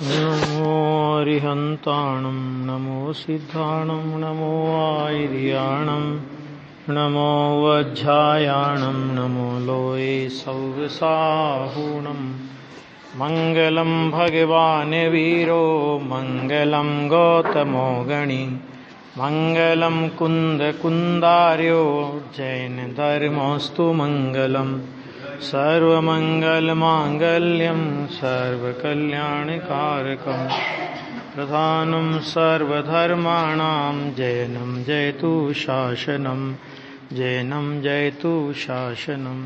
नमो अरिहन्ताणं नमो सिद्धाणं नमो आयर्याणं नमो वज्झायाणं नमो लोये सौगसाहूणं मङ्गलं भगवान् वीरो मङ्गलं गौतमो गणि मङ्गलं कुन्दकुन्दार्यो जैनधर्मोऽस्तु मङ्गलम् सर्वमङ्गलमाङ्गल्यं सर्वकल्याणकारकं प्रधानं सर्वधर्माणां जैनं जयतु शासनं जैनं जयतु शासनं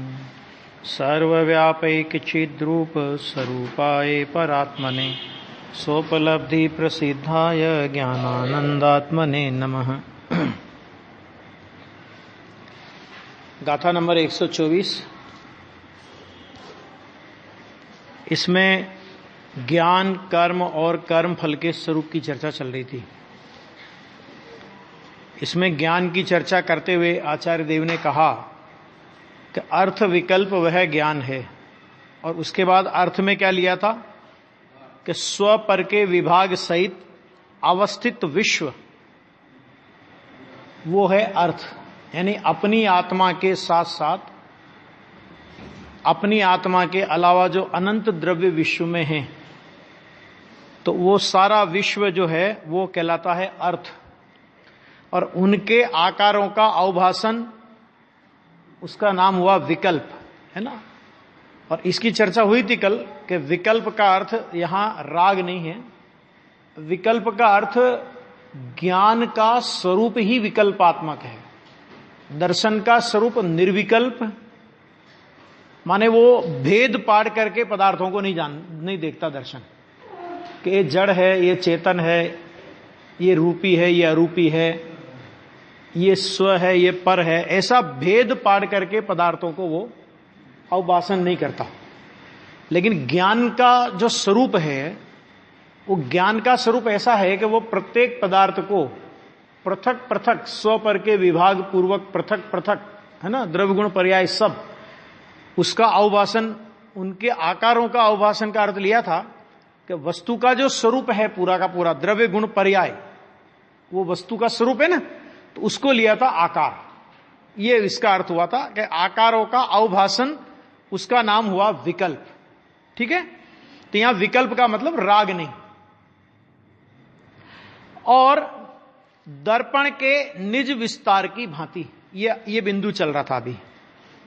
सर्वव्यापैकचिद्रूप स्वरूपाय परात्मने सोपलब्धि प्रसिद्धाय ज्ञानानंदात्मने नमः। गाथा नंबर 124। इसमें ज्ञान, कर्म और कर्म फल के स्वरूप की चर्चा चल रही थी। इसमें ज्ञान की चर्चा करते हुए आचार्य देव ने कहा कि अर्थ विकल्प वह ज्ञान है, और उसके बाद अर्थ में क्या लिया था कि स्व पर के विभाग सहित अवस्थित विश्व, वो है अर्थ। यानी अपनी आत्मा के साथ साथ अपनी आत्मा के अलावा जो अनंत द्रव्य विश्व में है, तो वो सारा विश्व जो है वो कहलाता है अर्थ, और उनके आकारों का अवभाषण, उसका नाम हुआ विकल्प, है ना। और इसकी चर्चा हुई थी कल कि विकल्प का अर्थ यहां राग नहीं है। विकल्प का अर्थ ज्ञान का स्वरूप ही विकल्पात्मक है। दर्शन का स्वरूप निर्विकल्प, माने वो भेद पाड़ करके पदार्थों को नहीं देखता दर्शन, कि ये जड़ है, ये चेतन है, ये रूपी है, ये अरूपी है, ये स्व है, ये पर है। ऐसा भेद पाड़ करके पदार्थों को वो अवभाषण नहीं करता। लेकिन ज्ञान का जो स्वरूप है, वो ज्ञान का स्वरूप ऐसा है कि वो प्रत्येक पदार्थ को पृथक पृथक स्व पर के विभाग पूर्वक पृथक पृथक, है ना, द्रव्य गुण पर्याय सब, उसका अवभाषण, उनके आकारों का अवभाषण का अर्थ लिया था कि वस्तु का जो स्वरूप है पूरा का पूरा द्रव्य गुण पर्याय, वो वस्तु का स्वरूप है ना, तो उसको लिया था आकार। ये इसका अर्थ हुआ था कि आकारों का अवभाषण, उसका नाम हुआ विकल्प। ठीक है, तो यहां विकल्प का मतलब राग नहीं। और दर्पण के निज विस्तार की भांति, ये बिंदु चल रहा था अभी।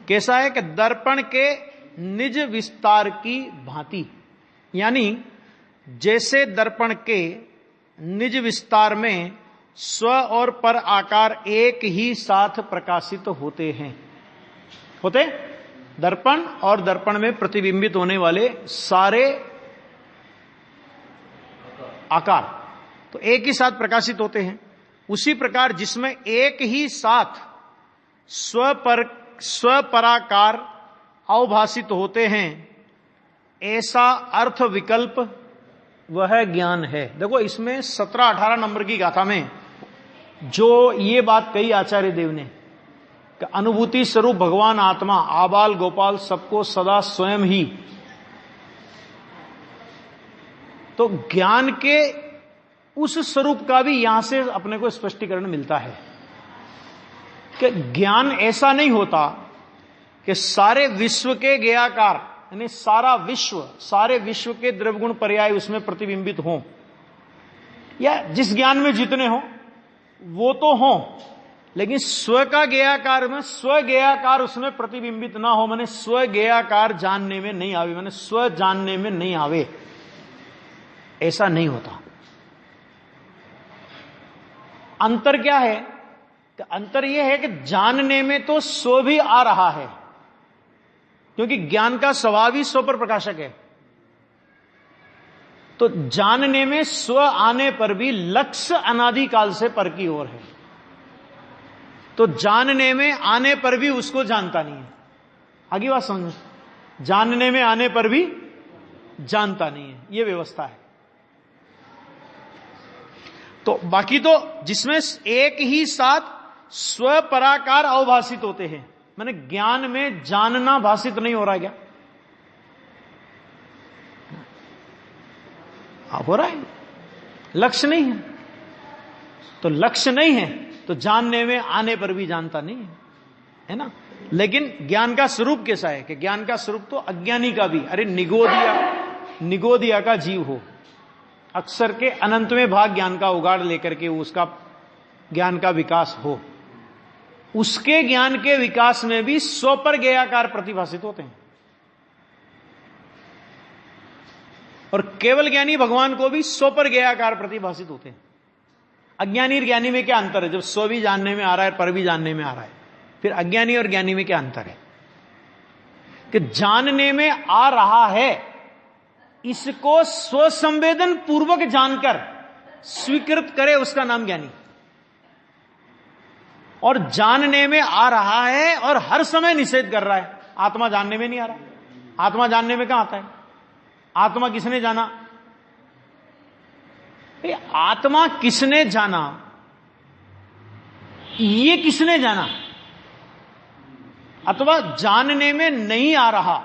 कैसा है कि दर्पण के निज विस्तार की भांति, यानी जैसे दर्पण के निज विस्तार में स्व और पर आकार एक ही साथ प्रकाशित होते हैं। होते दर्पण और दर्पण में प्रतिबिंबित होने वाले सारे आकार तो एक ही साथ प्रकाशित होते हैं। उसी प्रकार जिसमें एक ही साथ स्व पराकार अवभाषित होते हैं, ऐसा अर्थ विकल्प वह ज्ञान है। देखो, इसमें 17-18 नंबर की गाथा में जो ये बात कही आचार्य देव ने कि अनुभूति स्वरूप भगवान आत्मा आबाल गोपाल सबको सदा स्वयं ही, तो ज्ञान के उस स्वरूप का भी यहां से अपने को स्पष्टीकरण मिलता है कि ज्ञान ऐसा नहीं होता कि सारे विश्व के ज्ञाकार, यानी सारा विश्व, सारे विश्व के द्रव्य गुण पर्याय उसमें प्रतिबिंबित हों, या जिस ज्ञान में जितने हों वो तो हों, लेकिन स्व का ज्ञाकार में स्व ज्ञाकार उसमें प्रतिबिंबित ना हो, माने स्व ज्ञाकार जानने में नहीं आवे, माने स्व जानने में नहीं आवे, ऐसा नहीं होता। अंतर क्या है? तो अंतर यह है कि जानने में तो स्व भी आ रहा है, क्योंकि ज्ञान का स्वभाव ही स्व पर प्रकाशक है। तो जानने में स्व आने पर भी लक्ष्य अनादिकाल से पर की ओर है, तो जानने में आने पर भी उसको जानता नहीं है। आगे बात समझो, जानने में आने पर भी जानता नहीं है, यह व्यवस्था है। तो बाकी तो जिसमें एक ही साथ स्व पराकार अवभाषित होते हैं, माने ज्ञान में जानना भाषित नहीं हो रहा है क्या? हो रहा है, लक्ष्य नहीं है। तो लक्ष्य नहीं है तो जानने में आने पर भी जानता नहीं है ना। लेकिन ज्ञान का स्वरूप कैसा है कि ज्ञान का स्वरूप तो अज्ञानी का भी, अरे निगोदिया का जीव हो, अक्सर के अनंत में भाग ज्ञान का उगाड़ लेकर के उसका ज्ञान का विकास हो, उसके ज्ञान के विकास में भी स्व पर ज्ञेयाकार प्रतिभाषित होते हैं। और केवल ज्ञानी भगवान को भी स्व पर ज्ञेयाकार प्रतिभाषित होते हैं। अज्ञानी और ज्ञानी में क्या अंतर है? जब स्व भी जानने में आ रहा है, पर भी जानने में आ रहा है, फिर अज्ञानी और ज्ञानी में क्या अंतर है? कि जानने में आ रहा है, इसको स्वसंवेदन पूर्वक जानकर स्वीकृत करे, उसका नाम ज्ञानी। और जानने में आ रहा है और हर समय निषेध कर रहा है, आत्मा जानने में नहीं आ रहा। आत्मा जानने में कहां आता है? आत्मा किसने जाना? आत्मा किसने जाना, ये किसने जाना? अथवा जानने में नहीं आ रहा,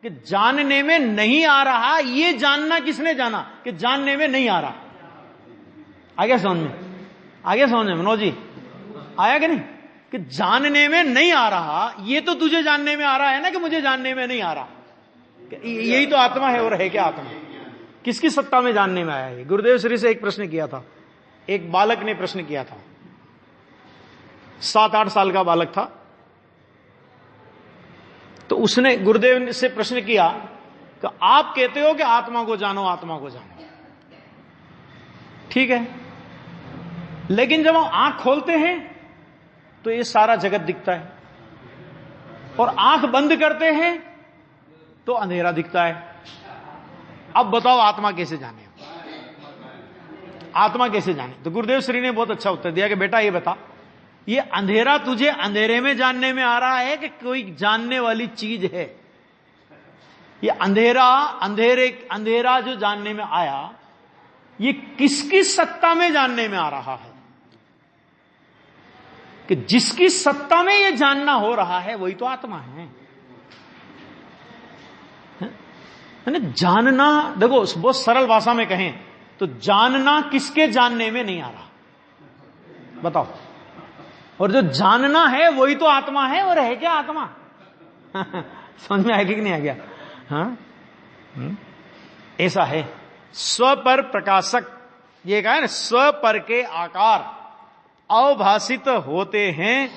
कि जानने में नहीं आ रहा, ये जानना किसने जाना कि जानने में नहीं आ रहा? आगे समझ में? आगे समझ में मनोज जी आया कि नहीं? कि जानने में नहीं आ रहा, ये तो तुझे जानने में आ रहा है ना, कि मुझे जानने में नहीं आ रहा। यही तो आत्मा है। और है क्या आत्मा? किसकी सत्ता में जानने में आया है? गुरुदेव श्री से एक प्रश्न किया था, एक बालक ने प्रश्न किया था, 7-8 साल का बालक था। तो उसने गुरुदेव से प्रश्न किया कि आप कहते हो कि आत्मा को जानो, आत्मा को जानो, ठीक है, लेकिन जब हम आंख खोलते हैं तो ये सारा जगत दिखता है, और आंख बंद करते हैं तो अंधेरा दिखता है। अब बताओ आत्मा कैसे जाने? आत्मा कैसे जाने? तो गुरुदेव श्री ने बहुत अच्छा उत्तर दिया कि बेटा ये बता, ये अंधेरा तुझे अंधेरे में जानने में आ रहा है कि कोई जानने वाली चीज है? ये अंधेरा जो जानने में आया, ये किसकी सत्ता में जानने में आ रहा है? कि जिसकी सत्ता में ये जानना हो रहा है वही तो आत्मा है। जानना, देखो बहुत सरल भाषा में कहें तो जानना किसके जानने में नहीं आ रहा? बताओ। और जो जानना है वही तो आत्मा है। और है क्या आत्मा? समझ में आएगी कि नहीं आ गया? हाँ, ऐसा है। स्व पर प्रकाशक, ये कहा है ना, स्व पर के आकार अवभाषित होते हैं,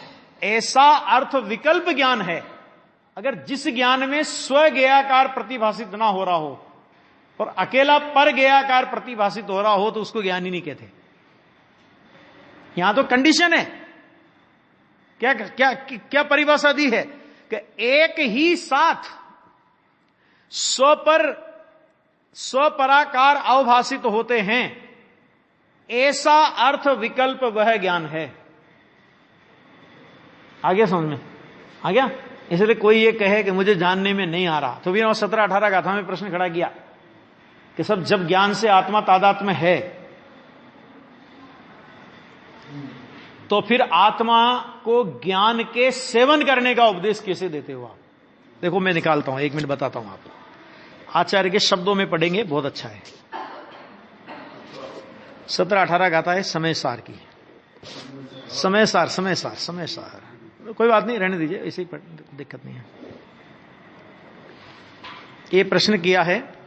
ऐसा अर्थ विकल्प ज्ञान है। अगर जिस ज्ञान में स्व ज्ञेयाकार प्रतिभाषित ना हो रहा हो और अकेला पर ज्ञेयाकार प्रतिभाषित हो रहा हो तो उसको ज्ञान ही नहीं कहते। यहां तो कंडीशन है। क्या क्या क्या परिभाषा दी है? कि एक ही साथ स्वपराकार अवभाषित होते हैं, ऐसा अर्थ विकल्प वह ज्ञान है। आगे समझ में आ गया? इसलिए कोई ये कहे कि मुझे जानने में नहीं आ रहा, तो भी 17-18 गाथा में प्रश्न खड़ा किया कि सब जब ज्ञान से आत्मा तादात्म्य है तो फिर आत्मा को ज्ञान के सेवन करने का उपदेश कैसे देते हो आप? देखो मैं निकालता हूं, 1 मिनट बताता हूं आपको। आचार्य के शब्दों में पढ़ेंगे, बहुत अच्छा है। 17-18 गाथा है समय सार की। समय सार कोई बात नहीं, रहने दीजिए, ऐसे ही दिक्कत नहीं है। ये प्रश्न किया है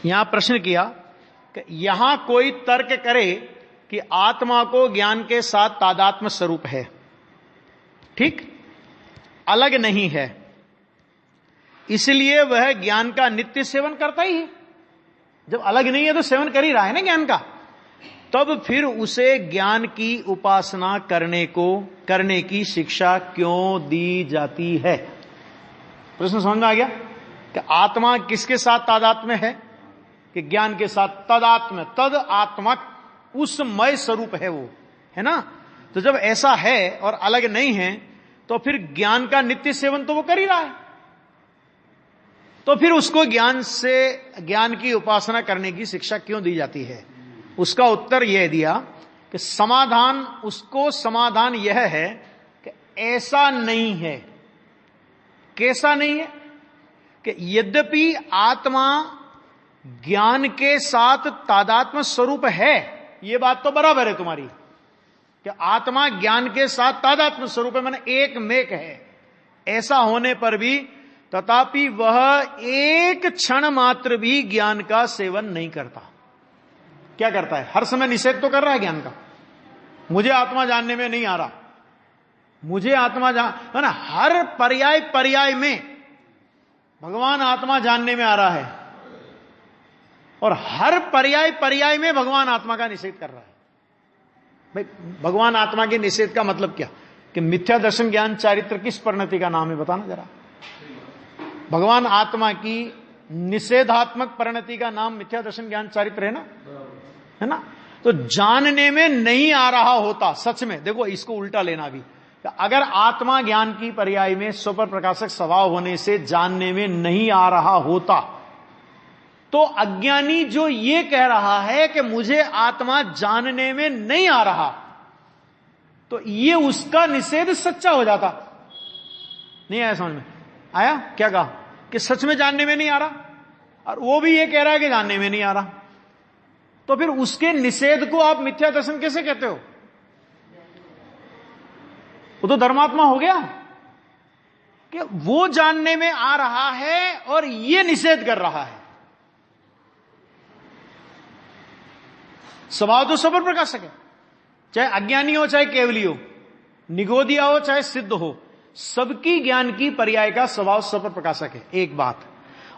यहां प्रश्न किया कि यहां कोई तर्क करे कि आत्मा को ज्ञान के साथ तादात्म्य स्वरूप है, ठीक, अलग नहीं है, इसलिए वह ज्ञान का नित्य सेवन करता ही है। जब अलग नहीं है तो सेवन कर ही रहा है ना ज्ञान का, तब फिर उसे ज्ञान की उपासना करने की शिक्षा क्यों दी जाती है? प्रश्न समझ में आ गया कि आत्मा किसके साथ तादात्म्य है? कि ज्ञान के साथ तदात्म्य, तद आत्मा उस मय स्वरूप है वो, है ना। तो जब ऐसा है और अलग नहीं है तो फिर ज्ञान का नित्य सेवन तो वो कर ही रहा है। तो फिर उसको ज्ञान की उपासना करने की शिक्षा क्यों दी जाती है? उसका उत्तर यह दिया कि समाधान यह है कि ऐसा नहीं है। कैसा नहीं है? कि यद्यपि आत्मा ज्ञान के साथ तादात्म्य स्वरूप है, यह बात तो बराबर है तुम्हारी कि आत्मा ज्ञान के साथ तादात्म्य स्वरूप है, माने एक मेक है। ऐसा होने पर भी तथापि वह एक क्षण मात्र भी ज्ञान का सेवन नहीं करता। क्या करता है? हर समय निषेध तो कर रहा है ज्ञान का। मुझे आत्मा जानने में नहीं आ रहा, मुझे आत्मा है ना। हर पर्याय में भगवान आत्मा जानने में आ रहा है, और हर पर्याय में भगवान आत्मा का निषेध कर रहा है। भाई, भगवान आत्मा के निषेध का मतलब क्या? कि मिथ्या दर्शन ज्ञान चारित्र किस परिणति का नाम है? बताना जरा। भगवान आत्मा की निषेधात्मक परिणति का नाम मिथ्या दर्शन ज्ञान चारित्र है ना, है ना। तो जानने में नहीं आ रहा होता, सच में देखो, इसको उल्टा लेना भी, अगर आत्मा ज्ञान की पर्याय में स्वपर प्रकाशक स्वभाव होने से जानने में नहीं आ रहा होता, तो अज्ञानी जो ये कह रहा है कि मुझे आत्मा जानने में नहीं आ रहा, तो ये उसका निषेध सच्चा हो जाता। नहीं आया समझ में? आया? क्या कहा? कि सच में जानने में नहीं आ रहा, और वो भी ये कह रहा है कि जानने में नहीं आ रहा। तो फिर उसके निषेध को आप मिथ्या दर्शन कैसे कहते हो? वो तो धर्मात्मा हो गया कि वो जानने में आ रहा है और ये निषेध कर रहा है। स्वभाव तो स्वपर प्रकाशक है, चाहे अज्ञानी हो चाहे केवली हो, निगोदिया हो चाहे सिद्ध हो, सबकी ज्ञान की पर्याय का स्वभाव स्वपर प्रकाशक है। एक बात,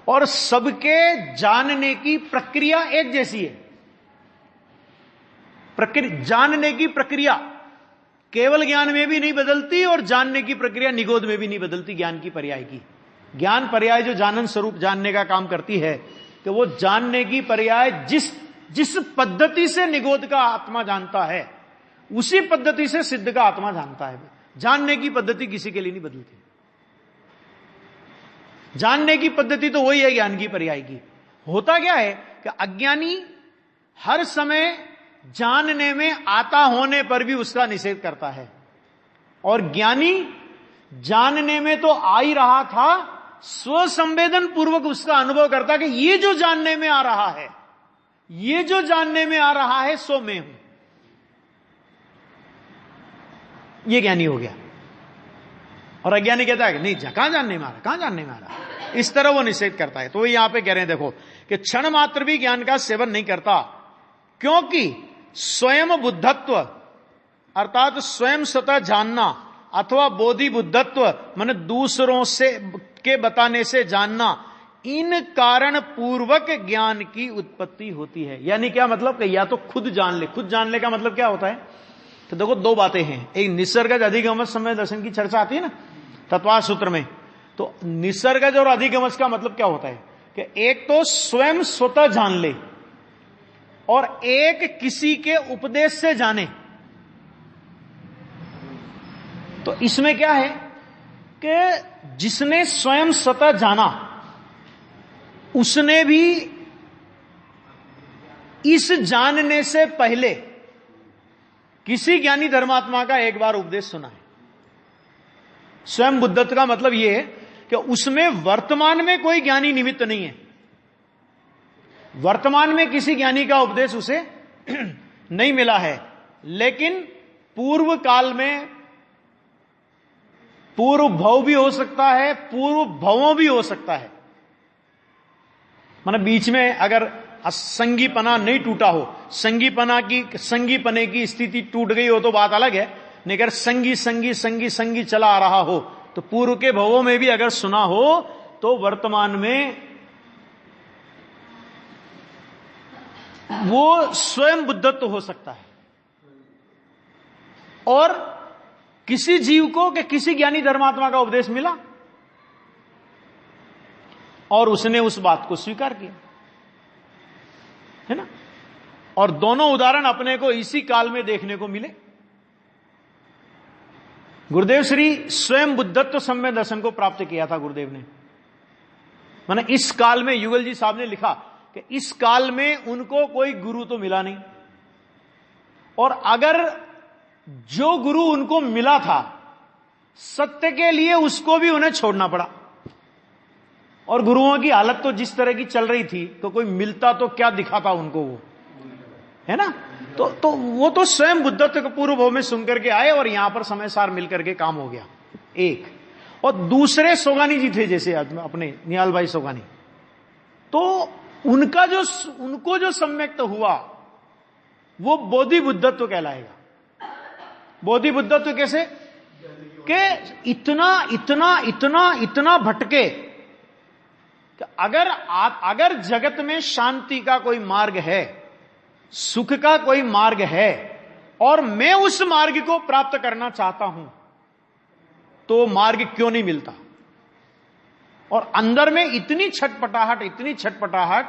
और सबके जानने की प्रक्रिया एक जैसी है। जानने की प्रक्रिया केवल ज्ञान में भी नहीं बदलती, और जानने की प्रक्रिया निगोद में भी नहीं बदलती। ज्ञान की पर्याय की, ज्ञान पर्याय जो जानन स्वरूप जानने का काम करती है, कि वो जानने की पर्याय जिस पद्धति से निगोद का आत्मा जानता है, उसी पद्धति से सिद्ध का आत्मा जानता है। जानने की पद्धति किसी के लिए नहीं बदलती। जानने की पद्धति तो वही है ज्ञान की पर्याय की। होता क्या है कि अज्ञानी हर समय जानने में आता होने पर भी उसका निषेध करता है, और ज्ञानी जानने में तो आ ही रहा था, स्वसंवेदन पूर्वक उसका अनुभव करता कि ये जो जानने में आ रहा है, ये जो जानने में आ रहा है, सो मैं हूं। ये ज्ञानी हो गया। और अज्ञानी कहता है कि नहीं, कहां जानने में आ रहा, कहां जानने में आ रहा। इस तरह वो निषेध करता है। तो यहां पे कह रहे हैं देखो कि क्षण मात्र भी ज्ञान का सेवन नहीं करता, क्योंकि स्वयं बुद्धत्व अर्थात स्वयं स्वतः जानना, अथवा बोधि बुद्धत्व माने दूसरों से के बताने से जानना, इन कारण पूर्वक ज्ञान की उत्पत्ति होती है। यानी क्या मतलब? कि या तो खुद जान ले। खुद जानने का मतलब क्या होता है? तो देखो, दो बातें हैं। एक निसर्गज अधिगमज समय दर्शन की चर्चा आती है ना तत्वार्थ सूत्र में। तो निसर्गज और अधिगमज का मतलब क्या होता है? कि एक तो स्वयं स्वतः जान ले, और एक किसी के उपदेश से जाने। तो इसमें क्या है कि जिसने स्वयं स्वतः जाना, उसने भी इस जानने से पहले किसी ज्ञानी धर्मात्मा का एक बार उपदेश सुना है। स्वयं बुद्धत्व का मतलब यह है कि उसमें वर्तमान में कोई ज्ञानी निमित्त नहीं है। वर्तमान में किसी ज्ञानी का उपदेश उसे नहीं मिला है, लेकिन पूर्व काल में, पूर्व भव भी हो सकता है, पूर्व भवों भी हो सकता है। मतलब बीच में अगर संगीपना नहीं टूटा हो, संगीपने की स्थिति टूट गई हो तो बात अलग है, नहीं अगर संगी चला आ रहा हो, तो पूर्व के भवों में भी अगर सुना हो, तो वर्तमान में वो स्वयं बुद्धत्व हो सकता है। और किसी जीव को कि किसी ज्ञानी धर्मात्मा का उपदेश मिला और उसने उस बात को स्वीकार किया, है ना। और दोनों उदाहरण अपने को इसी काल में देखने को मिले। गुरुदेव श्री स्वयं बुद्धत्व सम्य दर्शन को प्राप्त किया था गुरुदेव ने, माने इस काल में, युगल जी साहब ने लिखा कि इस काल में उनको कोई गुरु तो मिला नहीं, और अगर जो गुरु उनको मिला था सत्य के लिए, उसको भी उन्हें छोड़ना पड़ा। और गुरुओं की हालत तो जिस तरह की चल रही थी, तो कोई मिलता तो क्या दिखाता उनको, वो है ना। तो वो तो स्वयं बुद्धत्व के पूर्व भाव में सुन करके आए और यहां पर समय सार मिलकर के काम हो गया एक। और दूसरे सोगानी जी थे, जैसे अपने निहाल भाई सोगानी, तो उनको जो सम्यक्त हुआ वो बोधि बुद्धत्व कहलाएगा। बोधि बुद्धत्व कैसे कि इतना भटके कि अगर जगत में शांति का कोई मार्ग है, सुख का कोई मार्ग है, और मैं उस मार्ग को प्राप्त करना चाहता हूं, तो मार्ग क्यों नहीं मिलता। और अंदर में इतनी छटपटाहट,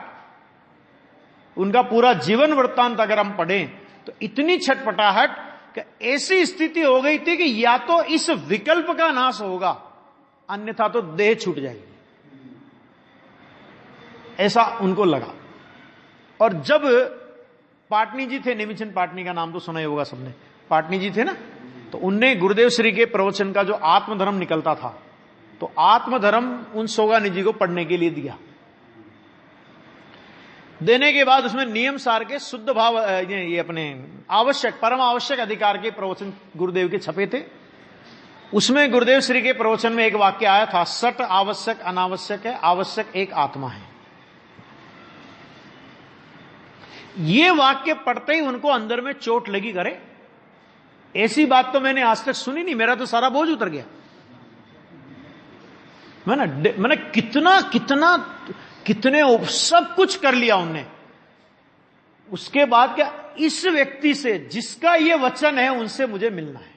उनका पूरा जीवन वृत्तांत अगर हम पढ़ें तो इतनी छटपटाहट कि ऐसी स्थिति हो गई थी कि या तो इस विकल्प का नाश होगा, अन्यथा तो देह छूट जाएगी, ऐसा उनको लगा। और जब पाटनी जी थे, नेमिचंद पाटनी का नाम तो सुना ही होगा सबने, पाटनी जी थे ना, तो उनने गुरुदेव श्री के प्रवचन का जो आत्मधर्म निकलता था, तो आत्मधर्म उन सोगानी जी को पढ़ने के लिए दिया। देने के बाद उसमें नियम सार के शुद्ध भाव, ये अपने आवश्यक परम आवश्यक अधिकार के प्रवचन गुरुदेव के छपे थे। उसमें गुरुदेव श्री के प्रवचन में एक वाक्य आया था, सट आवश्यक अनावश्यक है, आवश्यक एक आत्मा है। ये वाक्य पढ़ते ही उनको अंदर में चोट लगी, करे ऐसी बात तो मैंने आज तक सुनी नहीं, मेरा तो सारा बोझ उतर गया। मैंने कितने सब कुछ कर लिया उनने, उसके बाद क्या इस व्यक्ति से जिसका ये वचन है उनसे मुझे मिलना है।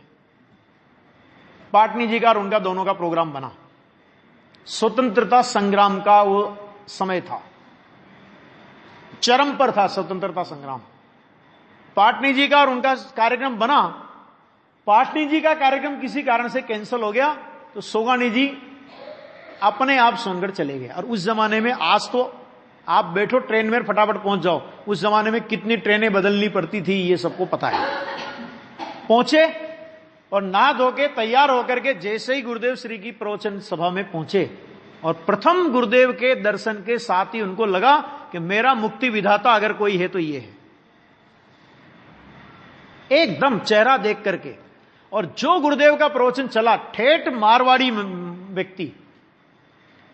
पाटनी जी का और उनका दोनों का प्रोग्राम बना। स्वतंत्रता संग्राम का वो समय था, चरम पर था स्वतंत्रता संग्राम। पाटनी जी का और उनका कार्यक्रम बना। पाटनी जी का कार्यक्रम किसी कारण से कैंसिल हो गया, तो सोगानी जी अपने आप सोनगढ़ चले गए। और उस जमाने में, आज तो आप बैठो ट्रेन में फटाफट पहुंच जाओ, उस जमाने में कितनी ट्रेनें बदलनी पड़ती थी ये सबको पता है। पहुंचे और नहा धो के तैयार होकर के जैसे ही गुरुदेव श्री की प्रवचन सभा में पहुंचे, और प्रथम गुरुदेव के दर्शन के साथ ही उनको लगा कि मेरा मुक्ति विधाता अगर कोई है तो ये है, एकदम चेहरा देख करके। और जो गुरुदेव का प्रवचन चला, ठेठ मारवाड़ी व्यक्ति,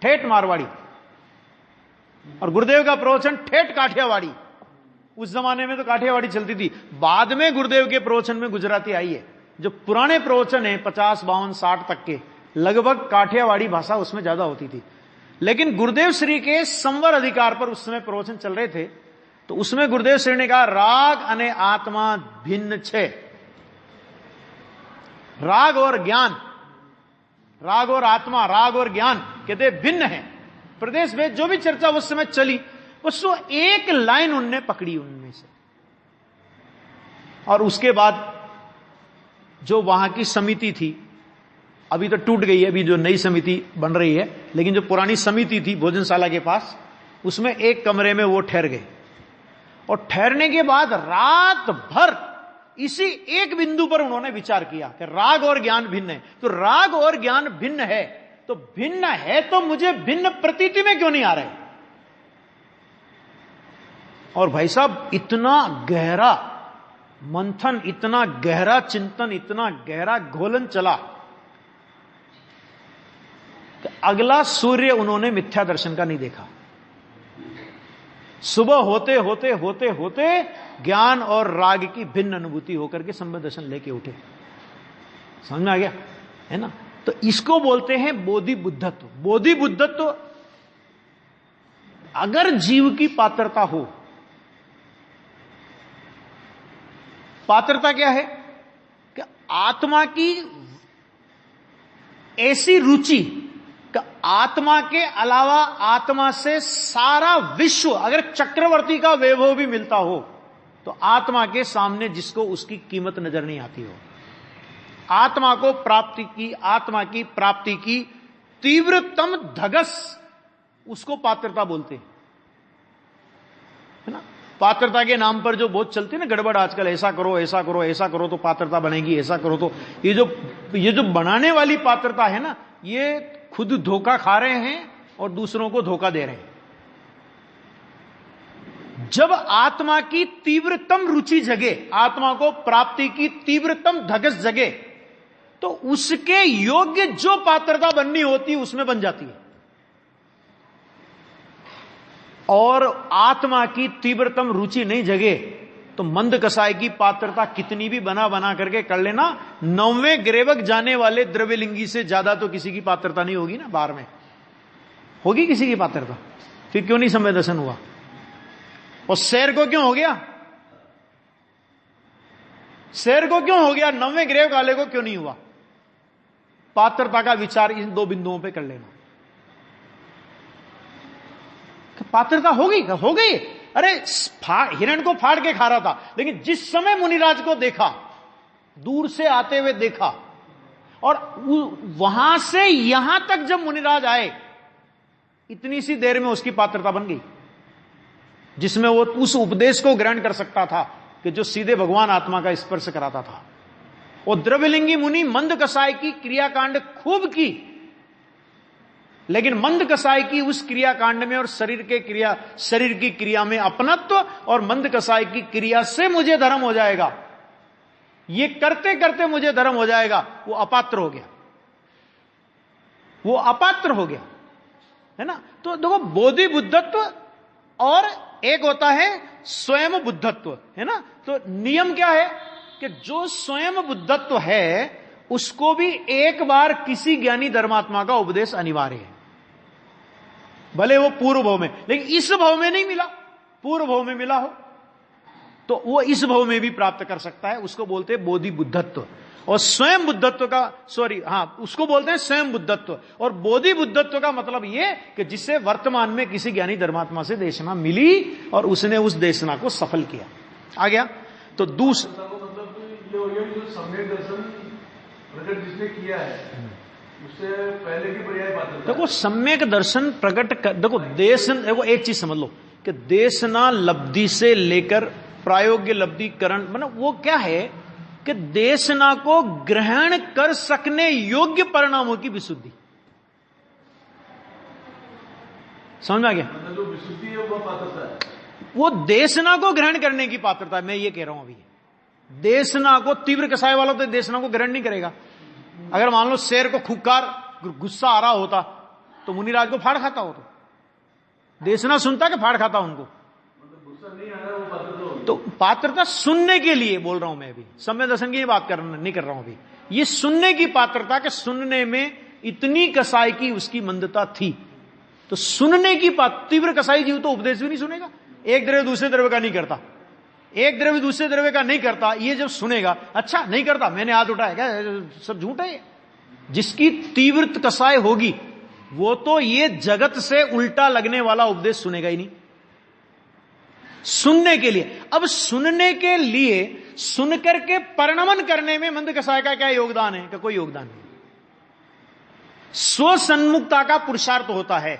ठेठ मारवाड़ी, और गुरुदेव का प्रवचन ठेठ काठियावाड़ी। उस जमाने में तो काठियावाड़ी चलती थी, बाद में गुरुदेव के प्रवचन में गुजराती आई है। जो पुराने प्रवचन है 50, 52, 60 तक के, लगभग काठियावाड़ी भाषा उसमें ज्यादा होती थी। लेकिन गुरुदेव श्री के संवर अधिकार पर उस समय प्रवचन चल रहे थे, तो उसमें गुरुदेव श्री ने कहा राग अने आत्मा भिन्न छे। राग और ज्ञान, राग और आत्मा, राग और ज्ञान कहते भिन्न है। प्रदेश में जो भी चर्चा उस समय चली, उसको एक लाइन उनने पकड़ी उनमें से। और उसके बाद जो वहां की समिति थी, अभी तो टूट गई है, अभी जो नई समिति बन रही है, लेकिन जो पुरानी समिति थी भोजनशाला के पास, उसमें एक कमरे में वो ठहर गए। और ठहरने के बाद रात भर इसी एक बिंदु पर उन्होंने विचार किया कि राग और ज्ञान भिन्न है। तो राग और ज्ञान भिन्न है, तो भिन्न है तो मुझे भिन्न प्रतीति में क्यों नहीं आ रहे। और भाई साहब, इतना गहरा मंथन, इतना गहरा चिंतन, इतना गहरा घोलन चला कि अगला सूर्य उन्होंने मिथ्या दर्शन का नहीं देखा। सुबह होते होते होते होते ज्ञान और राग की भिन्न अनुभूति होकर के संबंध दर्शन लेके उठे। समझ में आ गया है ना। तो इसको बोलते हैं बोधि बुद्धत्व। बोधि बुद्धत्व अगर जीव की पात्रता हो, पात्रता क्या है कि आत्मा की ऐसी रुचि कि आत्मा के अलावा आत्मा से सारा विश्व, अगर चक्रवर्ती का वैभव भी मिलता हो तो आत्मा के सामने जिसको उसकी कीमत नजर नहीं आती हो। आत्मा की प्राप्ति की तीव्रतम धगस उसको पात्रता बोलते हैं, है ना। पात्रता के नाम पर जो बहुत चलती है ना गड़बड़ आजकल, ऐसा करो ऐसा करो ऐसा करो तो पात्रता बनेगी, ऐसा करो तो, ये जो बनाने वाली पात्रता है ना, ये खुद धोखा खा रहे हैं और दूसरों को धोखा दे रहे हैं। जब आत्मा की तीव्रतम रुचि जगे, आत्मा को प्राप्ति की तीव्रतम धगस जगे, तो उसके योग्य जो पात्रता बननी होती है उसमें बन जाती है। और आत्मा की तीव्रतम रुचि नहीं जगे तो मंद कसाय की पात्रता कितनी भी बना बना करके कर लेना, 9वें ग्रेवक जाने वाले द्रव्यलिंगी से ज्यादा तो किसी की पात्रता नहीं होगी ना। बार में होगी किसी की पात्रता, फिर क्यों नहीं समय दर्शन हुआ? और शेर को क्यों हो गया? शेर को क्यों हो गया? 9वें ग्रेवक वाले को क्यों नहीं हुआ? पात्रता का विचार इन 2 बिंदुओं पे कर लेना। पात्रता हो गई। अरे हिरण को फाड़ के खा रहा था, लेकिन जिस समय मुनिराज को देखा, दूर से आते हुए देखा, और वहां से यहां तक जब मुनिराज आए, इतनी सी देर में उसकी पात्रता बन गई, जिसमें वो उस उपदेश को ग्रहण कर सकता था कि जो सीधे भगवान आत्मा का स्पर्श कराता था। और द्रव्यलिंगी मुनि मंद कसाय की क्रियाकांड खूब की, लेकिन मंद कसाय की उस क्रियाकांड में और शरीर की क्रिया में अपनत्व, और मंद कसाय की क्रिया से मुझे धर्म हो जाएगा, ये करते करते मुझे धर्म हो जाएगा, वो अपात्र हो गया, वो अपात्र हो गया, है ना। तो देखो, बोधि बुद्धत्व और एक होता है स्वयं बुद्धत्व, है ना। तो नियम क्या है कि जो स्वयं बुद्धत्व है उसको भी एक बार किसी ज्ञानी धर्मात्मा का उपदेश अनिवार्य है, भले वो पूर्व भाव में, लेकिन इस भाव में नहीं मिला, पूर्व भाव में मिला हो तो वो इस भाव में भी प्राप्त कर सकता है। उसको बोलते हैं बोधि बुद्धत्व। और स्वयं बुद्धत्व का, उसको बोलते हैं स्वयं बुद्धत्व। और बोधि बुद्धत्व का मतलब ये कि जिससे वर्तमान में किसी ज्ञानी धर्मात्मा से देशना मिली और उसने उस देशना को सफल किया। आ गया। तो दूसरा सम्यक दर्शन प्रकट जिसने किया है उससे पहले की पर्याय पात्रता। देखो, सम्यक दर्शन प्रकट देखो देखो एक चीज समझ लो कि देशना लब्धि से लेकर प्रायोग्य लब्धिकरण, मतलब वो क्या है कि देशना को ग्रहण कर सकने योग्य परिणामों की विशुद्धि। समझ में आ गया? मतलब जो विशुद्धि है वो पात्रता है, वो देशना को ग्रहण करने की पात्रता है। मैं ये कह रहा हूं अभी, देशना को, तीव्र कसाय वाला तो देशना को ग्रहण नहीं करेगा। अगर मान लो शेर को खुकार गुस्सा आ रहा होता तो मुनिराज को फाड़ खाता हो, तो देशना सुनता कि फाड़ खाता उनको? मतलब गुस्सा नहीं आ रहा, वो पात्रता होगी। तो पात्रता सुनने के लिए बोल रहा हूं मैं अभी, सम्य दर्शन की बात नहीं कर रहा हूं अभी। ये सुनने की पात्रता के सुनने में इतनी कसाई की उसकी मंदता थी, तो सुनने की तीव्र कसाई जीव तो उपदेश भी नहीं सुनेगा। एक द्रव्य दूसरे द्रव्य का नहीं करता, एक द्रव्य दूसरे द्रव्य का नहीं करता, ये जब सुनेगा, अच्छा नहीं करता, मैंने हाथ उठाया, क्या सब झूठ है? जिसकी तीव्र कसाई होगी वो तो ये जगत से उल्टा लगने वाला उपदेश सुनेगा ही नहीं। सुनने के लिए, अब सुनने के लिए सुनकर के परिणमन करने में मंद कसाय का क्या योगदान है? क्या कोई योगदान नहीं। स्वसन्मुखता का पुरुषार्थ होता है,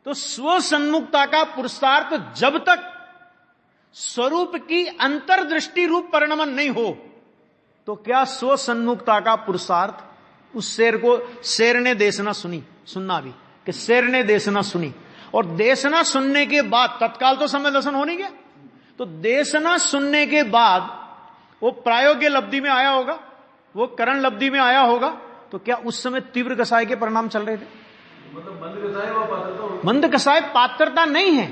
तो स्वसन्मुखता का पुरुषार्थ जब तक स्वरूप की अंतर्दृष्टि रूप परिणमन नहीं हो, तो क्या स्वसन्मुखता का पुरुषार्थ? उस शेर को, शेर ने देशना सुनी, सुनना भी कि शेर ने देशना सुनी, और देशना सुनने के बाद तत्काल तो समय दर्शन हो नहीं गया, तो देशना सुनने के बाद वो प्रायोग्य लब्धि में आया होगा, वो करण लब्धि में आया होगा, तो क्या उस समय तीव्र कसाय के परिणाम चल रहे थे? मतलब मंद कसाय वो पात्रता, मंद कसाय पात्रता नहीं है,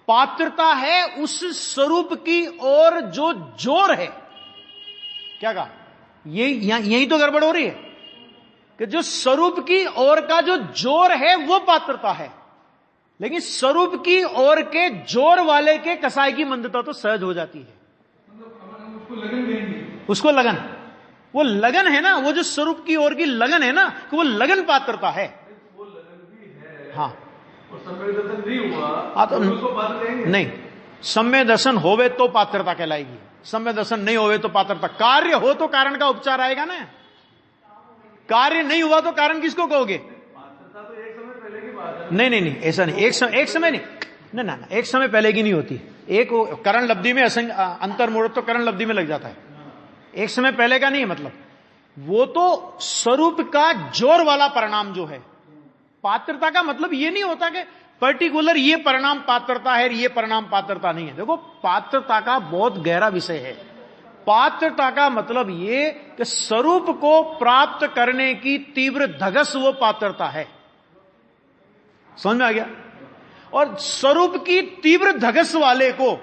पात्रता है उस स्वरूप की ओर जो जोर है। क्या कहा? यही तो गड़बड़ हो रही है कि जो स्वरूप की ओर का जो जोर है वो पात्रता है, लेकिन स्वरूप की ओर के जोर वाले के कसाई की मंदता तो सहज हो जाती है। मतलब उसको लगन देंगे, उसको लगन, वो लगन है ना, वो जो स्वरूप की ओर की लगन है ना, कि वो लगन पात्रता है। वो लगन भी है। हाँ, और सम्यक दर्शन नहीं हुआ तो उसको पात्र कहेंगे? नहीं, सम्य दर्शन होवे तो पात्रता कहलाएगी, सम्य दर्शन नहीं होवे तो पात्रता। कार्य हो तो कारण का उपचार आएगा ना, कार्य नहीं हुआ तो कारण किसको कहोगे? पात्रता तो एक समय पहले की बात है नहीं, ऐसा नहीं, एक समय नहीं, ना, एक समय पहले की नहीं होती। एक करण लब्धि में अंतर्मुहूर्त तो करण लब्धि में लग जाता है, एक समय पहले का नहीं है। मतलब वो तो स्वरूप का जोर वाला परिणाम जो है। पात्रता का मतलब ये नहीं होता कि पर्टिकुलर ये परिणाम पात्रता है, ये परिणाम पात्रता नहीं है। देखो, पात्रता का बहुत गहरा विषय है। पात्रता का मतलब ये कि स्वरूप को प्राप्त करने की तीव्र धगस वो पात्रता है। समझ में आ गया? और स्वरूप की तीव्र धगस वाले को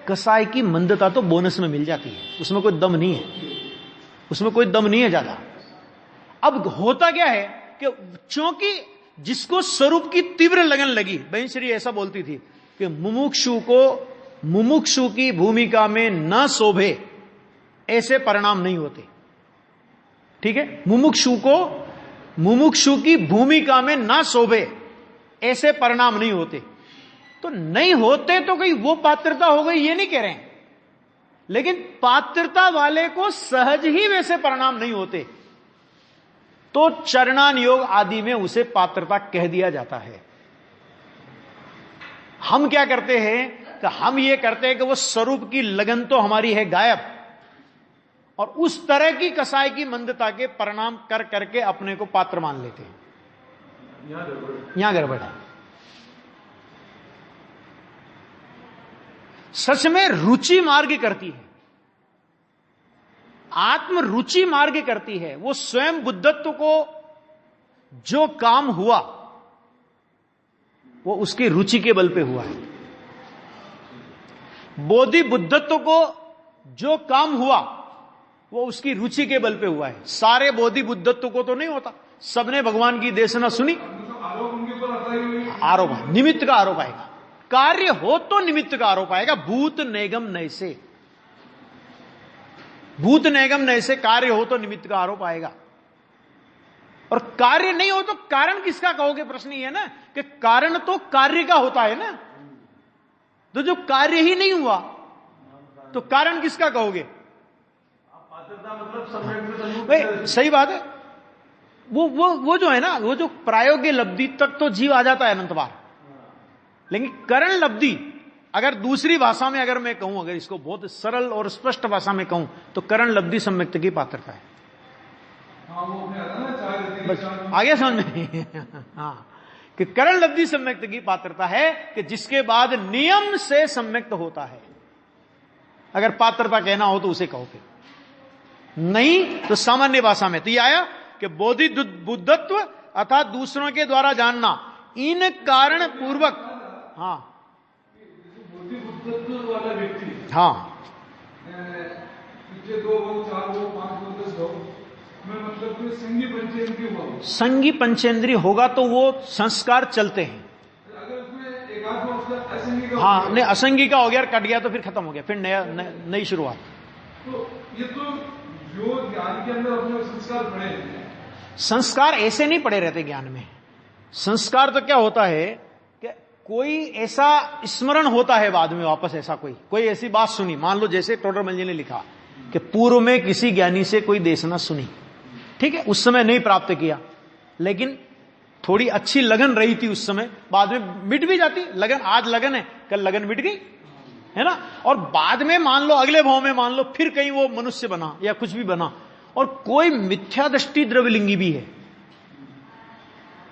कसाई की मंदता तो बोनस में मिल जाती है, उसमें कोई दम नहीं है, उसमें कोई दम नहीं है ज्यादा। अब होता क्या है कि क्योंकि जिसको स्वरूप की तीव्र लगन लगी, बहन श्री ऐसा बोलती थी कि मुमुक्षु को मुमुक्षु की भूमिका में न शोभे ऐसे परिणाम नहीं होते। ठीक है, मुमुक्षु की भूमिका में ना शोभे ऐसे परिणाम नहीं होते। तो नहीं होते तो कहीं वो पात्रता हो गई ये नहीं कह रहे हैं, लेकिन पात्रता वाले को सहज ही वैसे परिणाम नहीं होते, तो चरणान योग आदि में उसे पात्रता कह दिया जाता है। हम क्या करते हैं कि हम ये करते हैं कि वो स्वरूप की लगन तो हमारी है गायब, और उस तरह की कसाई की मंदता के परिणाम कर करके अपने को पात्र मान लेते हैं। यहां गड़बड़ है। सच में रुचि मार्ग करती है, आत्म रुचि मार्ग करती है। वो स्वयं बुद्धत्व को जो काम हुआ वो उसकी रुचि के बल पे हुआ है। बोधि बुद्धत्व को जो काम हुआ वो उसकी रुचि के बल पे हुआ है। सारे बोधि बुद्धत्व को तो नहीं होता, सबने भगवान की देशना सुनी। आरोप, निमित्त का आरोप आएगा। कार्य हो तो निमित्त का आरोप आएगा। भूत नेगम नैसे, भूत नेगम नैसे कार्य हो तो निमित्त का आरोप आएगा, और कार्य नहीं हो तो कारण किसका कहोगे? प्रश्न ये है ना कि कारण तो कार्य का होता है ना, तो जो कार्य ही नहीं हुआ तो कारण किसका कहोगे? मतलब सही बात है। वो जो है ना, वो जो प्रायोगिक लब्धि तक तो जीव आ जाता है अनंत बार, लेकिन करण लब्धि अगर दूसरी भाषा में अगर मैं कहूं, अगर इसको बहुत सरल और स्पष्ट भाषा में कहूं तो करण लब्धि सम्यक्त की पात्रता है। बस आ गया समझ में? हाँ, कि करण लब्धि सम्यक्त की पात्रता है कि जिसके बाद नियम से सम्यक्त होता है। अगर पात्रता कहना हो तो उसे कहो, फिर नहीं तो सामान्य भाषा में तो ये आया कि बोधि बुद्धत्व अर्थात दूसरों के द्वारा जानना, इन कारण पूर्वक। हाँ, बोधि बुद्धत्व वाला व्यक्ति, हाँ, पीछे 2 भाव 4 भाव 5 भाव 10 भाव में मतलब संगी पंचेंद्रिय हुआ। संगी पंचेंद्रिय होगा तो वो संस्कार चलते हैं। अगर उसमें एक आध भाव असंगी का, हाँ, नहीं असंगी का हो गया, कट गया तो फिर खत्म हो गया, फिर नई शुरुआत। तो ये तो जो ज्ञान के अंदर अपने संस्कार पड़े हैं, संस्कार ऐसे नहीं पड़े रहते ज्ञान में। संस्कार तो क्या होता है कि कोई ऐसा स्मरण होता है बाद में वापस, ऐसा कोई ऐसी बात सुनी, मान लो जैसे टोडरमल जी ने लिखा कि पूर्व में किसी ज्ञानी से कोई देशना सुनी, ठीक है, उस समय नहीं प्राप्त किया, लेकिन थोड़ी अच्छी लगन रही थी उस समय, बाद में मिट भी जाती लगन। आज लगन है, कल लगन मिट गई, है ना। और बाद में मान लो अगले भाव में मान लो फिर कहीं वो मनुष्य बना या कुछ भी बना, और कोई मिथ्या दृष्टि द्रव्यलिंगी भी है,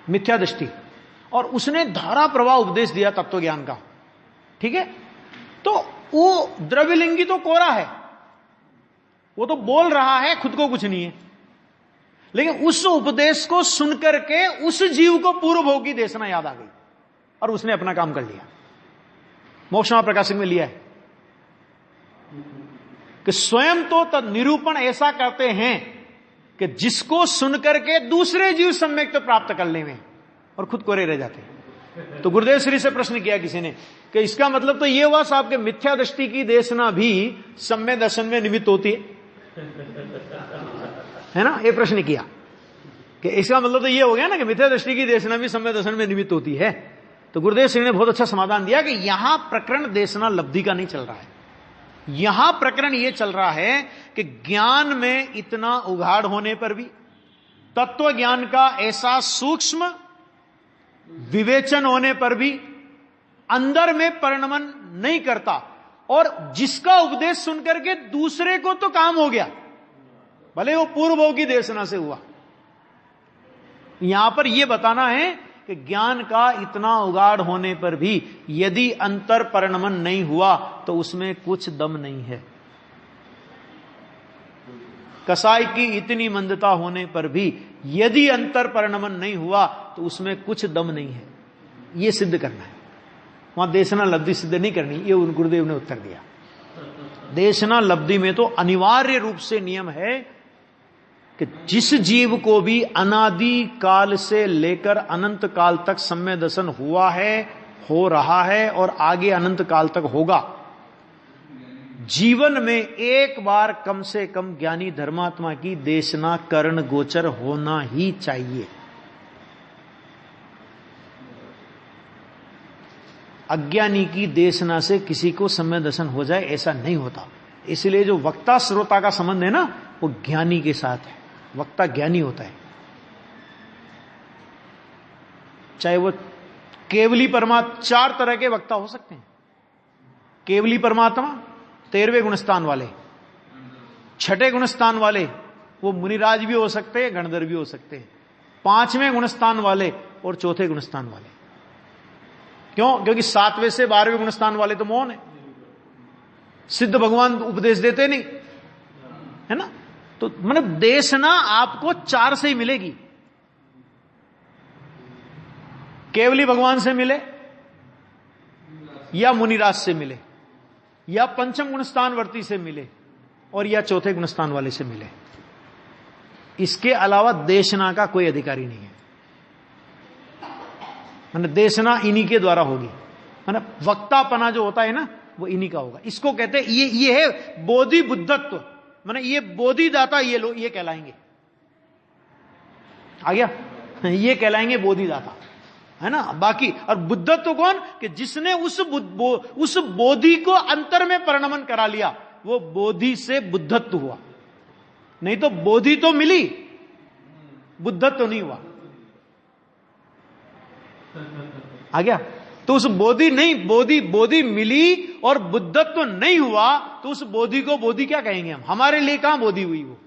मिथ्या दृष्टि, और उसने धारा प्रवाह उपदेश दिया तत्व ज्ञान का, ठीक है, तो वो द्रव्यलिंगी तो कोरा है, वो तो बोल रहा है, खुद को कुछ नहीं है, लेकिन उस उपदेश को सुनकर के उस जीव को पूर्व भोग की देशना याद आ गई और उसने अपना काम कर लिया। मोक्ष प्रकाशक में लिया है कि स्वयं तो निरूपण ऐसा करते हैं कि जिसको सुनकर के दूसरे जीव सम्यक्त प्राप्त कर ले में, और खुद कोरे रह जाते हैं। तो गुरुदेव श्री से प्रश्न किया किसी ने कि इसका मतलब तो ये हुआ साहब कि मिथ्या दृष्टि की देशना भी सम्य दर्शन में निमित्त होती है ना। ये प्रश्न किया कि इसका मतलब तो ये हो गया ना कि मिथ्या दृष्टि की देशना भी सम्य दर्शन में निमित्त होती है। तो गुरुदेव श्री ने बहुत अच्छा समाधान दिया कि यहां प्रकरण देशना लब्धि का नहीं चल रहा है, यहां प्रकरण यह चल रहा है कि ज्ञान में इतना उघाड़ होने पर भी, तत्व ज्ञान का ऐसा सूक्ष्म विवेचन होने पर भी अंदर में परिणमन नहीं करता, और जिसका उपदेश सुनकर के दूसरे को तो काम हो गया, भले वो पूर्व की देशना से हुआ। यहां पर यह बताना है कि ज्ञान का इतना उगाड़ होने पर भी यदि अंतर परिणमन नहीं हुआ तो उसमें कुछ दम नहीं है। कसाई की इतनी मंदता होने पर भी यदि अंतर परिणमन नहीं हुआ तो उसमें कुछ दम नहीं है, यह सिद्ध करना है। वहां देशना लब्धि सिद्ध नहीं करनी, ये उन गुरुदेव ने उत्तर दिया। देशना लब्धि में तो अनिवार्य रूप से नियम है कि जिस जीव को भी अनादि काल से लेकर अनंत काल तक सम्यक दर्शन हुआ है, हो रहा है और आगे अनंत काल तक होगा, जीवन में एक बार कम से कम ज्ञानी धर्मात्मा की देशना कर्ण गोचर होना ही चाहिए। अज्ञानी की देशना से किसी को सम्यक दर्शन हो जाए ऐसा नहीं होता। इसलिए जो वक्ता श्रोता का संबंध है ना, वो ज्ञानी के साथ है। वक्ता ज्ञानी होता है, चाहे वो केवली परमात्मा, 4 तरह के वक्ता हो सकते हैं। केवली परमात्मा 13वें गुणस्थान वाले, 6ठे गुणस्थान वाले वो मुनिराज भी हो सकते हैं, गणधर भी हो सकते हैं, 5वें गुणस्थान वाले और 4थे गुणस्थान वाले। क्यों? क्योंकि 7वें से 12वें गुणस्थान वाले तो मौन है, सिद्ध भगवान उपदेश देते नहीं, है ना। तो मतलब देशना आपको 4 से ही मिलेगी। केवली भगवान से मिले, या मुनिराज से मिले, या 5म गुणस्थानवर्ती से मिले, और या 4थे गुणस्थान वाले से मिले। इसके अलावा देशना का कोई अधिकारी नहीं है। मतलब देशना इन्हीं के द्वारा होगी, मतलब वक्तापना जो होता है ना, वो इन्हीं का होगा। इसको कहते हैं, ये है बोधि बुद्धत्व, माने ये बोधिदाता, ये लोग ये कहलाएंगे। आ गया? ये कहलाएंगे बोधिदाता, है ना। बाकी और बुद्धत्व कौन? कि जिसने उस बोधि को अंतर में परिणमन करा लिया, वो बोधि से बुद्धत्व हुआ। नहीं तो बोधि तो मिली, बुद्धत्व नहीं हुआ। आ गया? तो उस बोधि नहीं, बोधि मिली और बुद्धत्व नहीं हुआ, तो उस बोधि को बोधि क्या कहेंगे हम? हमारे लिए कहां बोधि हुई वो?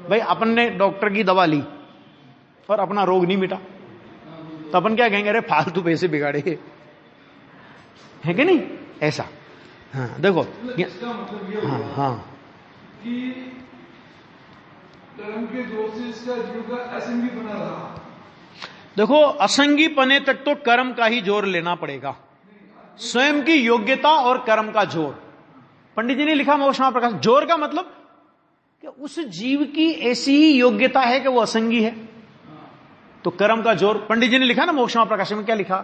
भाई अपन ने डॉक्टर की दवा ली और अपना रोग नहीं मिटा, तो अपन क्या कहेंगे? अरे फालतू पैसे बिगाड़े, है कि नहीं? ऐसा। हाँ देखो, हाँ हाँ, कि कर्म के जोर से इसका जीव का असंगी बना रहा। देखो, असंगी पने तक तो कर्म का ही जोर लेना पड़ेगा, स्वयं की योग्यता और कर्म का जोर। पंडित जी ने लिखा मोक्ष महाप्रकाश, जोर का मतलब कि उस जीव की ऐसी ही योग्यता है कि वो असंगी है, तो कर्म का जोर। पंडित जी ने लिखा ना मोक्ष महाप्रकाश में, क्या लिखा?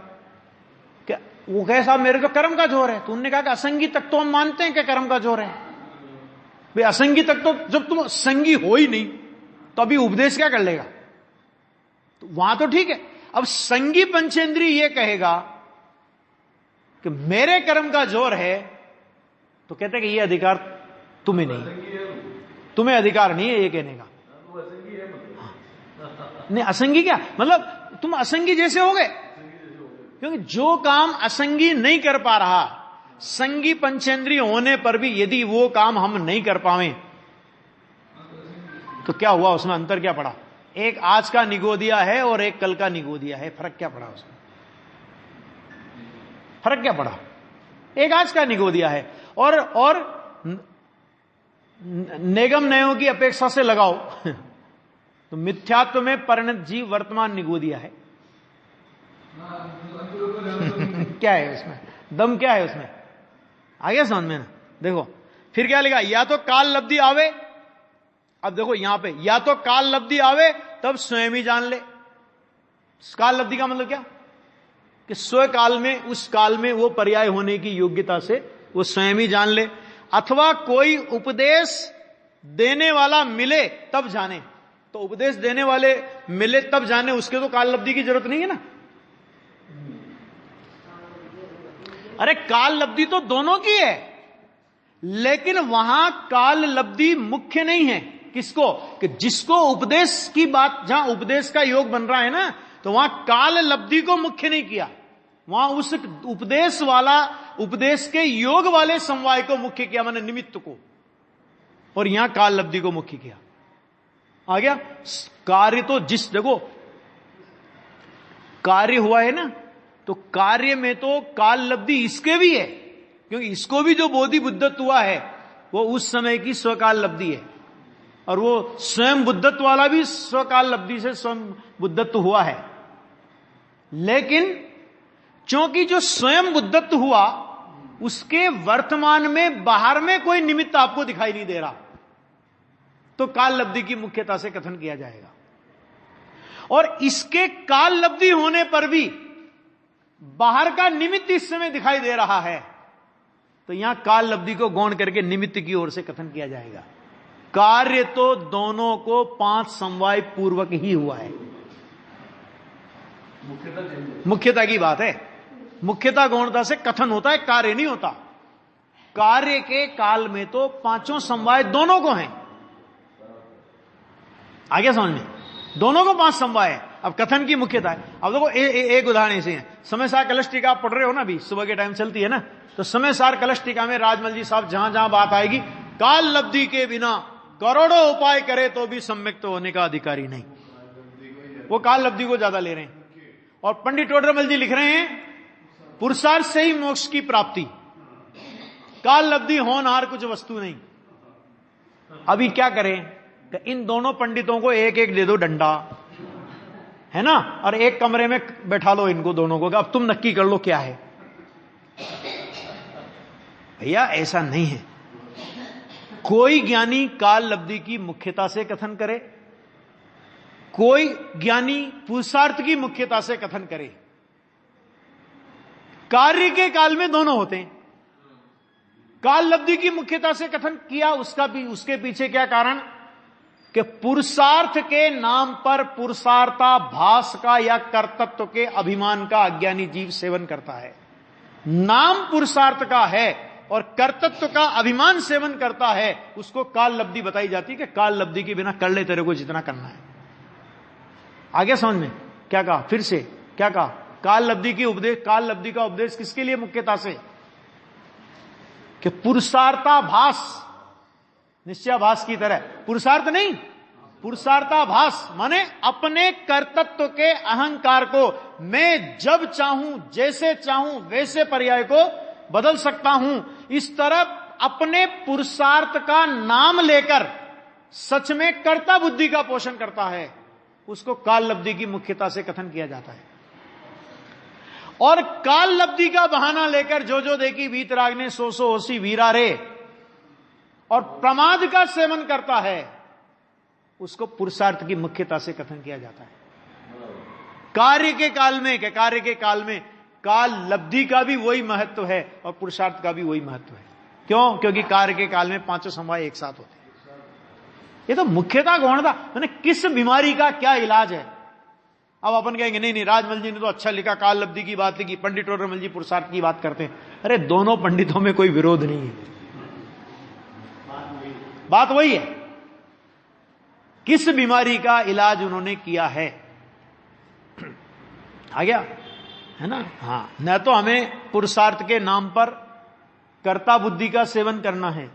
कि वो कहे साहब मेरे तो कर्म का जोर है, तो उन्होंने कहा कि असंगी तक तो हम मानते हैं कि कर्म का जोर है। भाई असंगी तक तो, जब तुम संगी हो ही नहीं तो अभी उपदेश क्या कर लेगा? तो वहां तो ठीक है। अब संगी पंचेंद्रिय ये कहेगा कि मेरे कर्म का जोर है, तो कहते हैं कि ये अधिकार तुम्हें नहीं, तुम्हें अधिकार नहीं है ये कहने का। नहीं, असंगी क्या मतलब? तुम असंगी जैसे हो गए, क्योंकि जो काम असंगी नहीं कर पा रहा, संगी पंचेंद्रिय होने पर भी यदि वो काम हम नहीं कर पावे, तो क्या हुआ? उसमें अंतर क्या पड़ा? एक आज का निगोदिया है और एक कल का निगोदिया है, फर्क क्या पड़ा उसमें? फर्क क्या पड़ा? एक आज का निगोदिया है और नेगम नयों की अपेक्षा से लगाओ तो मिथ्यात्व में परिणत जीव वर्तमान निगोदिया है। क्या है उसमें? दम क्या है उसमें? आ गया समझ में ना? देखो फिर क्या लिखा? या तो काल लब्धि आवे, अब देखो यहां पे, या तो काल लब्धि आवे तब स्वयं ही जान ले। काल लब्धि का मतलब क्या? कि स्व काल में, उस काल में वो पर्याय होने की योग्यता से वो स्वयं ही जान ले, अथवा कोई उपदेश देने वाला मिले तब जाने। तो उपदेश देने वाले मिले तब जाने, उसके तो काल लब्धि की जरूरत नहीं है ना। अरे काल लब्धि तो दोनों की है, लेकिन वहां काल लब्धि मुख्य नहीं है, किसको? कि जिसको उपदेश की बात, जहां उपदेश का योग बन रहा है ना, तो वहां काल लब्धि को मुख्य नहीं किया, वहां उस उपदेश के योग वाले समवाय को मुख्य किया, माने निमित्त को, और यहां काल लब्धि को मुख्य किया। आ गया? कार्य तो देखो कार्य हुआ है ना, तो कार्य में तो काल लब्धि इसके भी है, क्योंकि इसको भी जो बोधि बुद्धत्व हुआ है वो उस समय की स्वकाल लब्धि है, और वो स्वयं बुद्धत्व वाला भी स्वकाल लब्धि से स्वयं बुद्धत्व हुआ है। लेकिन क्योंकि जो स्वयं बुद्धत्व हुआ उसके वर्तमान में बाहर में कोई निमित्त आपको दिखाई नहीं दे रहा, तो काल लब्धि की मुख्यता से कथन किया जाएगा। और इसके काल लब्धि होने पर भी बाहर का निमित्त इस समय दिखाई दे रहा है, तो यहां काल लब्धि को गौण करके निमित्त की ओर से कथन किया जाएगा। कार्य तो दोनों को 5 समवाय पूर्वक ही हुआ है। मुख्यता की बात है, मुख्यता गौणता से कथन होता है, कार्य नहीं होता। कार्य के काल में तो 5 समवाय दोनों को हैं। आगे समझ में, दोनों को 5 समवाय है। अब कथन की मुख्यता है। अब देखो एक उदाहरण ऐसे है, समय सार कलश टीका आप पढ़ रहे हो ना, अभी सुबह के टाइम चलती है ना, तो समय सार कलश टीका में राजमल जी साहब जहां जहां बात आएगी, काल लब्धि के बिना करोड़ों उपाय करे तो भी सम्यक्त होने का अधिकारी नहीं, वो काल लब्धि को ज्यादा ले रहे हैं। और पंडित टोडरमल जी लिख रहे हैं पुरुषार्थ से ही मोक्ष की प्राप्ति, काल लब्धि होनहार कुछ वस्तु नहीं। अभी क्या करें? इन दोनों पंडितों को एक एक दे दो डंडा, है ना, और एक कमरे में बैठा लो इनको दोनों को, अब तुम नक्की कर लो क्या है। भैया ऐसा नहीं है। कोई ज्ञानी काल लब्धि की मुख्यता से कथन करे, कोई ज्ञानी पुरुषार्थ की मुख्यता से कथन करे। कार्य के काल में दोनों होते हैं। काल लब्धि की मुख्यता से कथन किया, उसके पीछे क्या कारण? कि पुरुषार्थ के नाम पर पुरुषार्थाभास का या कर्तृत्व के अभिमान का अज्ञानी जीव सेवन करता है। नाम पुरुषार्थ का है और कर्तृत्व का अभिमान सेवन करता है, उसको काल लब्धि बताई जाती है कि काल लब्धि के बिना कर ले तेरे को जितना करना है। आगे समझ में क्या कहा? फिर से क्या कहा? काल लब्धि का उपदेश किसके लिए मुख्यता से? कि पुरुषार्थाभास, निश्चयाभास की तरह, पुरुषार्थ नहीं, पुरुषार्थाभास माने अपने कर्तृत्व के अहंकार को मैं जब चाहूं, जैसे चाहूं वैसे पर्याय को बदल सकता हूं, इस तरह अपने पुरुषार्थ का नाम लेकर सच में कर्ता बुद्धि का पोषण करता है, उसको काल लब्धि की मुख्यता से कथन किया जाता है। और काल लब्धि का बहाना लेकर जो देखी वीतराग ने सो होसी वीरा रे, और प्रमाद का सेवन करता है, उसको पुरुषार्थ की मुख्यता से कथन किया जाता है। कार्य के काल में काल लब्धि का भी वही महत्व है और पुरुषार्थ का भी वही महत्व है। क्यों? क्योंकि कार्य के काल में 5 समवाय एक साथ होते हैं। ये तो मुख्यता गौणता, मैंने किस बीमारी का क्या इलाज है। अब अपन कहेंगे नहीं राजमल जी ने तो अच्छा लिखा, काल लब्धि की बात लिखी, पंडित टोडरमल जी पुरुषार्थ की बात करते हैं। अरे दोनों पंडितों में कोई विरोध नहीं है, बात वही है, किस बीमारी का इलाज उन्होंने किया है। आ गया है ना? हाँ, न तो हमें पुरुषार्थ के नाम पर कर्ता बुद्धि का सेवन करना है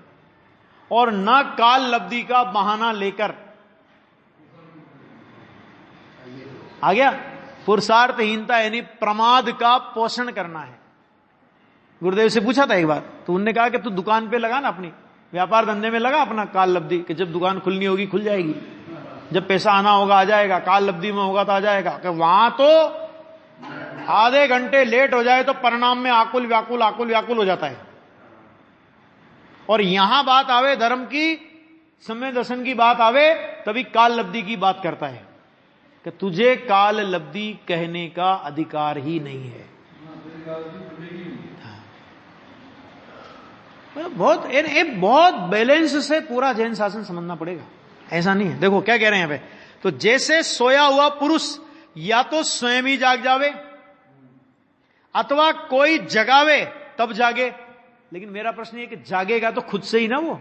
और न काल लब्धि का बहाना लेकर, आ गया, पुरुषार्थहीनता यानी प्रमाद का पोषण करना है। गुरुदेव से पूछा था एक बार, तो उनने कहा कि तू दुकान पे लगा ना, अपनी व्यापार धंधे में लगा अपना काल लब्धि, कि जब दुकान खुलनी होगी खुल जाएगी, जब पैसा आना होगा आ जाएगा, काल लब्धि में होगा तो आ जाएगा। कि वहां तो आधे घंटे लेट हो जाए तो परिणाम में आकुल व्याकुल हो जाता है। और यहां बात आवे धर्म की, समय दर्शन की बात आवे, तभी काल लब्धि की बात करता है कि तुझे काल लब्धि कहने का अधिकार ही नहीं है। बहुत बैलेंस से पूरा जैन शासन समझना पड़ेगा, ऐसा नहीं है। देखो क्या कह रहे हैं यहां पे, तो जैसे सोया हुआ पुरुष या तो स्वयं ही जाग जावे अथवा कोई जगावे तब जागे, लेकिन मेरा प्रश्न ये कि जागेगा तो खुद से ही ना, वो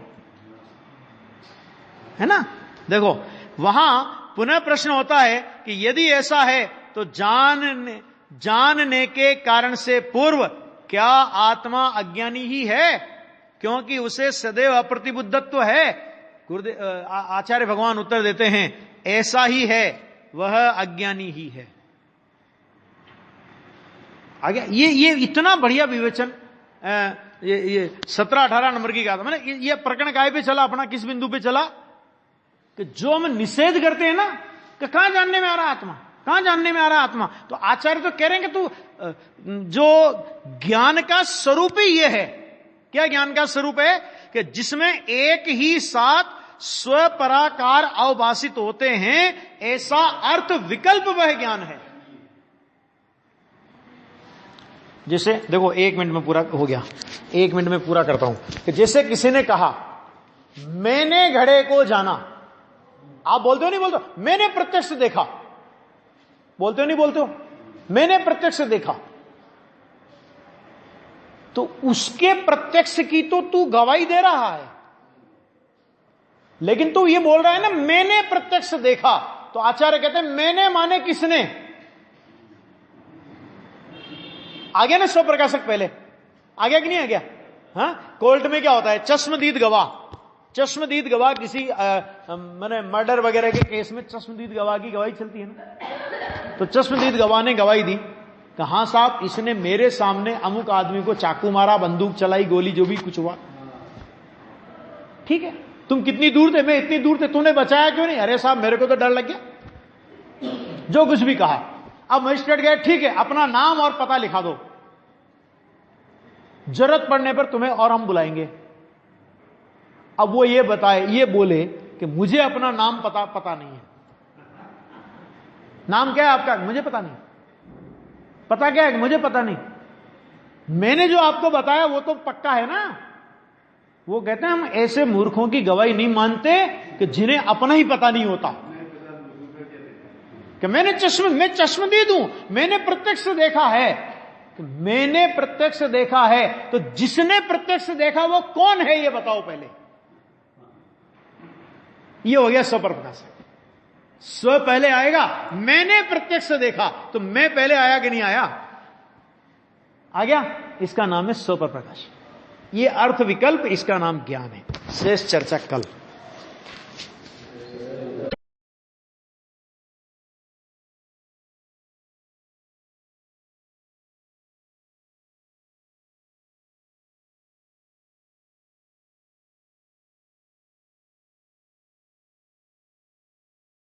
है ना, देखो वहां पुनः प्रश्न होता है कि यदि ऐसा है तो जानने के कारण से पूर्व क्या आत्मा अज्ञानी ही है, क्योंकि उसे सदैव अप्रतिबुद्धत्व है। गुरुदेव आचार्य भगवान उत्तर देते हैं ऐसा ही है, वह अज्ञानी ही है। आगे ये इतना बढ़िया विवेचन, ये 17-18 नंबर की बात। मैंने ये प्रकरण काय पे चला अपना, किस बिंदु पे चला कि जो हम निषेध करते हैं ना कि कहां जानने में आ रहा आत्मा, कहां जानने में आ रहा आत्मा, तो आचार्य तो कह रहे हैं कि तू जो ज्ञान का स्वरूप ही ये है। क्या ज्ञान का स्वरूप है कि जिसमें एक ही साथ स्वपराकार अवभाषित होते हैं, ऐसा अर्थ विकल्प वह ज्ञान है। जैसे देखो 1 मिनट में पूरा हो गया, 1 मिनट में पूरा करता हूं कि जैसे किसी ने कहा मैंने घड़े को जाना, आप बोलते हो नहीं बोलते हो? मैंने प्रत्यक्ष देखा, बोलते हो नहीं बोलते हो? मैंने प्रत्यक्ष देखा, तो उसके प्रत्यक्ष की तो तू गवाही दे रहा है, लेकिन तू ये बोल रहा है ना मैंने प्रत्यक्ष देखा। तो आचार्य कहते हैं मैंने माने किसने? आ गया ना स्वप्रकाशक, पहले आ गया कि नहीं आ गया? हाँ, कोर्ट में क्या होता है, चश्मदीद गवाह, चश्मदीद गवाह किसी माने मर्डर वगैरह के केस में चश्मदीद गवाह की गवाही चलती है ना। तो चश्मदीद गवाह ने गवाही दी कि हाँ साहब इसने मेरे सामने अमुक आदमी को चाकू मारा, बंदूक चलाई, गोली जो भी कुछ हुआ। ठीक है, तुम कितनी दूर थे? मैं इतनी दूर थे, तूने बचाया क्यों नहीं? अरे साहब मेरे को तो डर लग गया, जो कुछ भी कहा। अब मजिस्ट्रेट गए, ठीक है अपना नाम और पता लिखा दो, जरूरत पड़ने पर तुम्हें और हम बुलाएंगे। अब वो ये बताए, ये बोले कि मुझे अपना नाम पता नहीं है। नाम क्या है आपका? मुझे पता नहीं। पता क्या है? मुझे पता नहीं। मैंने जो आपको बताया वो तो पक्का है ना। वो कहते हैं हम ऐसे मूर्खों की गवाही नहीं मानते कि जिन्हें अपना ही पता नहीं होता, कि मैं चश्मदीद हूं, मैंने प्रत्यक्ष देखा है। तो मैंने प्रत्यक्ष देखा है, तो जिसने प्रत्यक्ष देखा वो कौन है ये बताओ पहले। ये हो गया स्वप्रकाश। स्व पहले आएगा, मैंने प्रत्यक्ष देखा, तो मैं पहले आया कि नहीं आया? आ गया। इसका नाम है स्वप्रकाश। ये अर्थ विकल्प, इसका नाम ज्ञान है। शेष चर्चा कल।